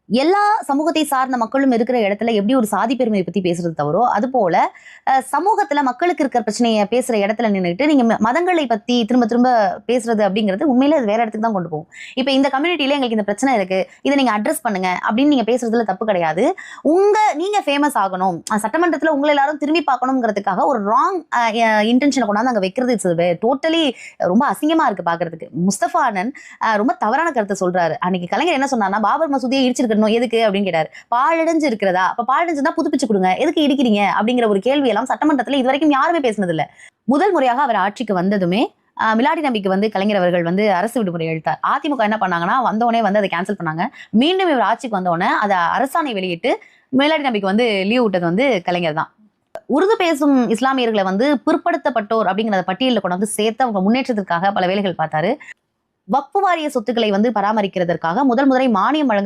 எல்லா சமூகத்தை சார்ந்த மக்களும் இருக்கிற இடத்துல எப்படி ஒரு சாதி பெருமையை பத்தி பேசுறது தவறோ, அது போல சமூகத்துல மக்களுக்கு இருக்கிற பிரச்சனைய பேசுற இடத்துல நின்னுட்டு நீங்க மதங்களை பத்தி திரும்ப திரும்ப பேசுறது அப்படிங்கிறது உண்மையிலே அது வேற இடத்துக்கு தான் கொண்டு போகும். இப்ப இந்த கம்யூனிட்டில எங்களுக்கு இந்த பிரச்சனை இருக்கு, இதை நீங்க அட்ரஸ் பண்ணுங்க அப்படின்னு நீங்க பேசுறதுல தப்பு கிடையாது. நீங்க ஃபேமஸ் ஆகணும், சட்டமன்றத்துல உங்களை எல்லாரும் திரும்பி பார்க்கணுங்கிறதுக்காக ஒரு ராங் இன்டென்ஷனை கொண்டாந்து அங்க வைக்கிறது டோட்டலி ரொம்ப அசிங்கமா இருக்கு பாக்குறதுக்கு. முஸ்தபா அண்ணன் ரொம்ப தவறான கருத்தை சொல்றாரு. அன்னைக்கு கலைஞர் என்ன சொன்னார்னா, பாபர் மசூதியை இடிச்சிருக்கணும் எதுக்கு அப்படின்னு கேட்டாரு. பாழடைஞ்சு இருக்கிறதா, அப்ப பாழடைஞ்சுதான் புதுப்பிச்சு கொடுங்க, எதுக்கு இடிக்கிறீங்க அப்படிங்கிற ஒரு கேள்வி எல்லாம் சட்டமன்றத்துல இதுவரைக்கும் யாருமே பேசினது இல்ல. முதல் முறையாக அவர் ஆட்சிக்கு வந்ததுமே மிலாடி நபிக்கு வந்து கலைஞர் அவர்கள் வந்து அரசு விடுமுறை அளித்தார். அதிமுக என்ன பண்ணாங்கன்னா, வந்தோடனே வந்து அதை கேன்சல் பண்ணாங்க. மீண்டும் இவர் ஆட்சிக்கு வந்தோடனே அதை அரசாணை வெளியிட்டு மிலாடி நபிக்கு வந்து லீவ் விட்டது வந்து கலைஞர் தான். உருது பேசும் இஸ்லாமியர்களை வந்து பிற்படுத்தப்பட்டோர் அப்படிங்கிற பட்டியலில் கொண்டு வந்து சேர்த்து அவங்க முன்னேற்றத்திற்காக பல வேலைகள் பார்த்தாரு. வக்ஃபு வாரிய சொத்துக்களை வந்து பராமரிக்கிறதற்காக முதல் முறை மானியம் வழங்க